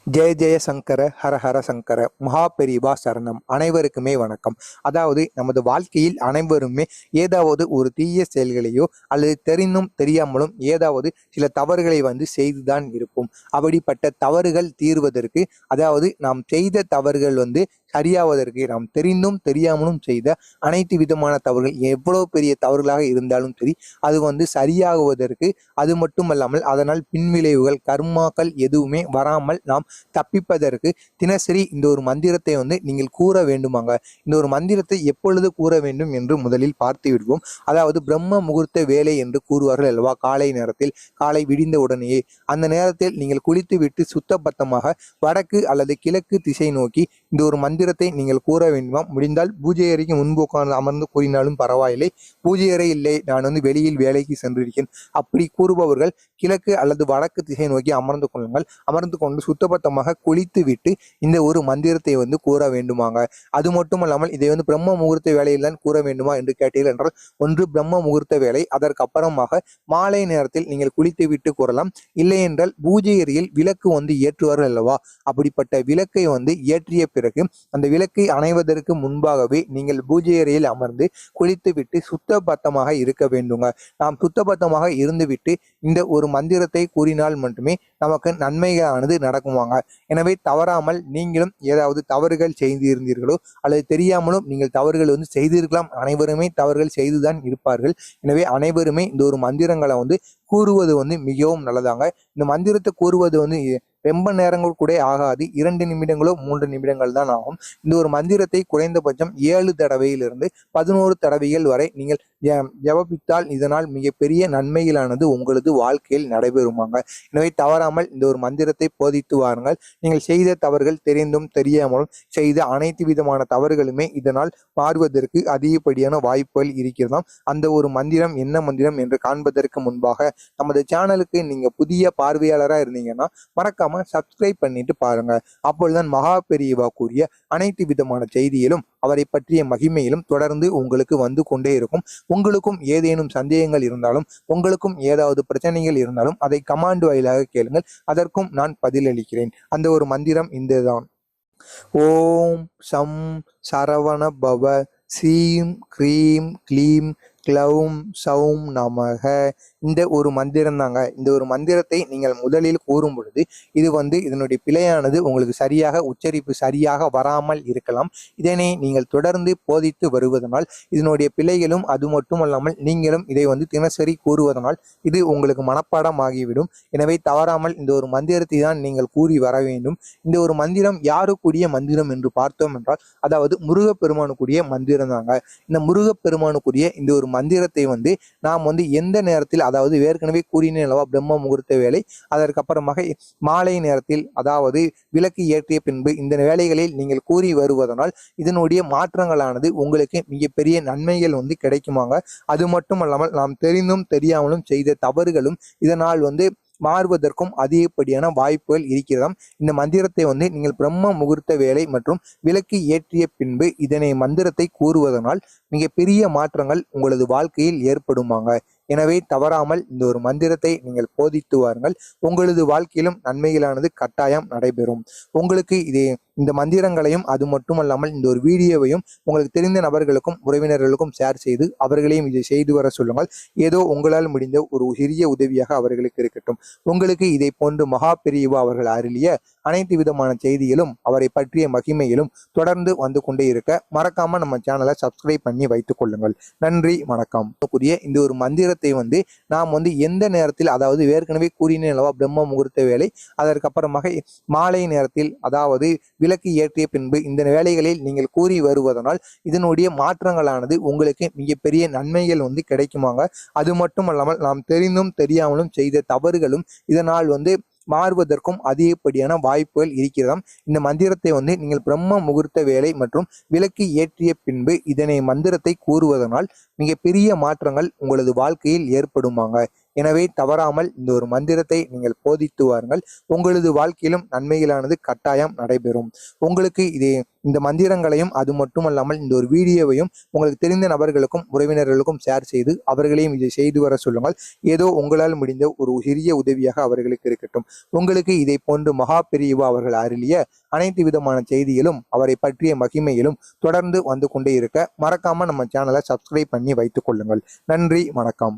ஜெய ஜெய சங்கர ஹர ஹர சங்கர மகா பெரிவா சரணம். அனைவருக்குமே வணக்கம். அதாவது நமது வாழ்க்கையில் அனைவருமே ஏதாவது ஒரு தீய செயல்களையோ அல்லது தெரிந்தும் தெரியாமலும் ஏதாவது சில தவறுகளை செய்துதான் இருப்போம். அப்படிப்பட்ட தவறுகள் தீர்வதற்கு, அதாவது நாம் செய்த தவறுகள் சரியாவதற்கு, நாம் தெரிந்தும் தெரியாமலும் செய்த அனைத்து விதமான தவறுகள் எவ்வளவு பெரிய தவறுகளாக இருந்தாலும் சரி, அது சரியாகுவதற்கு, அது மட்டுமல்லாமல் அதனால் பின்விளைவுகள் கர்மாக்கள் எதுவுமே வராமல் நாம் தப்பிப்பதற்கு தினசரி இந்த ஒரு மந்திரத்தை நீங்கள் கூற வேண்டுமாங்க. இந்த ஒரு மந்திரத்தை எப்பொழுது கூற வேண்டும் என்று முதலில் பார்த்து விடுவோம். அதாவது பிரம்ம முகூர்த்த வேலை என்று கூறுவார்கள் அல்லவா, காலை நேரத்தில், காலை விடிந்த உடனேயே அந்த நேரத்தில் நீங்கள் குளித்து விட்டு சுத்தபத்தமாக வடக்கு அல்லது கிழக்கு திசை நோக்கி இந்த ஒரு மந்திரத்தை நீங்கள் கூற வேண்டுமா. முடிந்தால் பூஜை அறைக்கு முன்பு உட்கார்ந்து அமர்ந்து கூறினாலும் பரவாயில்லை. பூஜை அறை இல்லை, நான் வெளியில் வேலைக்கு சென்றிருக்கேன், அப்படி கூறுபவர்கள் கிழக்கு அல்லது வடக்கு திசை நோக்கி அமர்ந்து கொள்ளுங்கள். அமர்ந்து கொண்டு சுத்தபத்தமாக குளித்து விட்டு இந்த ஒரு மந்திரத்தை கூற வேண்டுமாங்க. அது மட்டுமல்லாமல் இதை பிரம்ம முகூர்த்த வேலையில் தான் கூற வேண்டுமா என்று கேட்டீர்கள் என்றால், ஒன்று பிரம்ம முகூர்த்த வேலை, அதற்கு அப்புறமாக மாலை நேரத்தில் நீங்கள் குளித்து விட்டு கூறலாம். இல்லை என்றால் பூஜை அறையில் விளக்கு ஏற்றுவார்கள் அல்லவா, அப்படிப்பட்ட விளக்கை ஏற்றிய பிறகு அந்த விளக்கை அணைவதற்கு முன்பாகவே நீங்கள் பூஜை அறையில் அமர்ந்து குளித்து விட்டு சுத்தபத்தமாக இருக்க வேண்டுங்க. நாம் சுத்தபத்தமாக இருந்துவிட்டு இந்த ஒரு மந்திரத்தை கூறினால் மட்டுமே நமக்கு நன்மையானது நடக்குவாங்க. எனவே தவறாமல் நீங்களும் ஏதாவது தவறுகள் செய்திருந்தீர்களோ அல்லது தெரியாமலும் நீங்கள் தவறுகள் செய்திருக்கலாம். அனைவருமே தவறுகள் செய்துதான் இருப்பார்கள். எனவே அனைவருமே இந்த ஒரு மந்திரங்களை கூறுவது மிகவும் நல்லதாங்க. இந்த மந்திரத்தை கூறுவது ரொம்ப நேரங்கள் கூட ஆகாது. 2 நிமிடங்களோ 3 நிமிடங்கள் தான் ஆகும். இந்த ஒரு மந்திரத்தை குறைந்தபட்சம் 7 தடவையிலிருந்து 11 தடவைகள் வரை நீங்கள் ஜபபித்தால் இதனால் மிகப்பெரிய நன்மைகளானது உங்களது வாழ்க்கையில் நடைபெறுமாங்க. எனவே தவறாமல் இந்த ஒரு மந்திரத்தை போதித்து வாருங்கள். நீங்கள் செய்த தவறுகள் தெரிந்தும் தெரியாமலும் செய்த அனைத்து விதமான தவறுகளுமே இதனால் மாறுவதற்கு அதிகப்படியான வாய்ப்புகள் இருக்கிறதாம். அந்த ஒரு மந்திரம் என்ன மந்திரம் என்று காண்பதற்கு முன்பாக நமது சேனலுக்கு நீங்க புதிய பார்வையாளராக இருந்தீங்கன்னா மறக்காம சப்ஸ்கிரைப் பண்ணிட்டு பாருங்க. அப்பொழுதுதான் மகா பெரியவா கூறிய அனைத்து விதமான செய்தியிலும் அவரை பற்றிய மகிமையிலும் தொடர்ந்து உங்களுக்கு வந்து கொண்டே இருக்கும். உங்களுக்கும் ஏதேனும் சந்தேகங்கள் இருந்தாலும், உங்களுக்கும் ஏதாவது பிரச்சனைகள் இருந்தாலும் அதை கமாண்ட் வாயிலாக கேளுங்கள், அதற்கும் நான் பதிலளிக்கிறேன். அந்த ஒரு மந்திரம் இந்ததான். ஓம் சம் சரவண பவ ஸ்ரீம் க்ரீம் க்ளீம் க்ளௌம் சௌம் நமக. இந்த ஒரு மந்திரம் தாங்க. இந்த ஒரு மந்திரத்தை நீங்கள் முதலில் கூறும் பொழுது இது இதனுடைய பிழையானது உங்களுக்கு சரியாக உச்சரிப்பு சரியாக வராமல் இருக்கலாம். இதனை நீங்கள் தொடர்ந்து போதித்து வருவதனால் இதனுடைய பிழைகளும், அது மட்டுமல்லாமல் நீங்களும் இதை தினசரி கூறுவதனால் இது உங்களுக்கு மனப்பாடம் ஆகிவிடும். எனவே தவறாமல் இந்த ஒரு மந்திரத்தை தான் நீங்கள் கூறி வர வேண்டும். இந்த ஒரு மந்திரம் யாருக்குரிய மந்திரம் என்று பார்த்தோம் என்றால், அதாவது முருகப்பெருமானுக்குரிய மந்திரம் தாங்க. இந்த முருகப்பெருமானுக்குரிய இந்த ஒரு மந்திரத்தை நாம் எந்த நேரத்தில், அதாவது ஏற்கனவே கூறினேன் அல்லவா பிரம்ம முகூர்த்த வேலை, அதற்கப்புறமாக மாலை நேரத்தில், அதாவது விளக்கு ஏற்றிய பின்பு இந்த வேலைகளில் நீங்கள் கூறி வருவதனால் இதனுடைய மாற்றங்களானது உங்களுக்கு மிகப்பெரிய நன்மைகள் கிடைக்குமாங்க. அது மட்டுமல்லாமல் நாம் தெரிந்தும் தெரியாமலும் செய்த தவறுகளும் இதனால் மாறுவதற்கும் அதிகப்படியான வாய்ப்புகள் இருக்கிறதாம். இந்த மந்திரத்தை நீங்கள் பிரம்ம முகூர்த்த வேலை மற்றும் விளக்கு ஏற்றிய பின்பு இதனை மந்திரத்தை கூறுவதனால் மிகப்பெரிய மாற்றங்கள் உங்களது வாழ்க்கையில் ஏற்படுமாங்க. எனவே தவறாமல் இந்த ஒரு மந்திரத்தை நீங்கள் போதித்து வாருங்கள். உங்களது வாழ்க்கையிலும் நன்மைகளானது கட்டாயம் நடைபெறும். உங்களுக்கு இந்த மந்திரங்களையும், அது மட்டுமல்லாமல் இந்த ஒரு வீடியோவையும் உங்களுக்கு தெரிந்த நபர்களுக்கும் உறவினர்களுக்கும் ஷேர் செய்து அவர்களையும் இதை செய்து வர சொல்லுங்கள். ஏதோ உங்களால் முடிந்த ஒரு சிறிய உதவியாக அவர்களுக்கு இருக்கட்டும். உங்களுக்கு இதை போன்று மகா பெரியவா அவர்கள் அருளிய அனைத்து விதமான செய்திகளும் அவரை பற்றிய மகிமையிலும் தொடர்ந்து வந்து கொண்டே இருக்க மறக்காம நம்ம சேனலை சப்ஸ்கிரைப் பண்ணி வைத்துக் கொள்ளுங்கள். நன்றி, வணக்கம். கூடிய இந்த ஒரு மந்திரத்தை நாம் எந்த நேரத்தில், அதாவது ஏற்கனவே கூறினேன் அல்லவா பிரம்ம முகூர்த்த வேலை, அதற்கப்புறமாக மாலை நேரத்தில், அதாவது விளக்கு ஏற்றிய பின்பு இந்த வேலைகளில் நீங்கள் கூறி வருவதனால் இதனுடைய மாற்றங்களானது உங்களுக்கு மிகப்பெரிய நன்மைகள் கிடைக்குமாங்க. அது மட்டுமல்லாமல் நாம் தெரிந்தும் தெரியாமலும் செய்த தவறுகளும் இதனால் மாறுவதற்கும் அதிகப்படியான வாய்ப்புகள் இருக்கிறதாம். இந்த மந்திரத்தை நீங்கள் பிரம்ம முகூர்த்த வேலை மற்றும் விளக்கு ஏற்றிய பின்பு இதனை மந்திரத்தை கூறுவதனால் மிகப்பெரிய மாற்றங்கள் உங்களது வாழ்க்கையில் ஏற்படுமாங்க. எனவே தவறாமல் இந்த ஒரு மந்திரத்தை நீங்கள் போதித்து வாருங்கள். உங்களது வாழ்க்கையிலும் நன்மைகளானது கட்டாயம் நடைபெறும். உங்களுக்கு இந்த மந்திரங்களையும் அது மட்டுமல்லாமல் இந்த ஒரு வீடியோவையும் உங்களுக்கு தெரிந்த நபர்களுக்கும் உறவினர்களுக்கும் ஷேர் செய்து அவர்களையும் இதை செய்து வர சொல்லுங்கள். ஏதோ உங்களால் முடிந்த ஒரு சிறிய உதவியாக அவர்களுக்கு இருக்கட்டும். உங்களுக்கு இதை போன்று மகா பெரியவா அவர்கள் அருளிய அனைத்து விதமான செய்திகளும் அவரை பற்றிய மகிமையிலும் தொடர்ந்து வந்து கொண்டே இருக்க மறக்காம நம்ம சேனலை சப்ஸ்கிரைப் பண்ணி வைத்துக் கொள்ளுங்கள். நன்றி, வணக்கம்.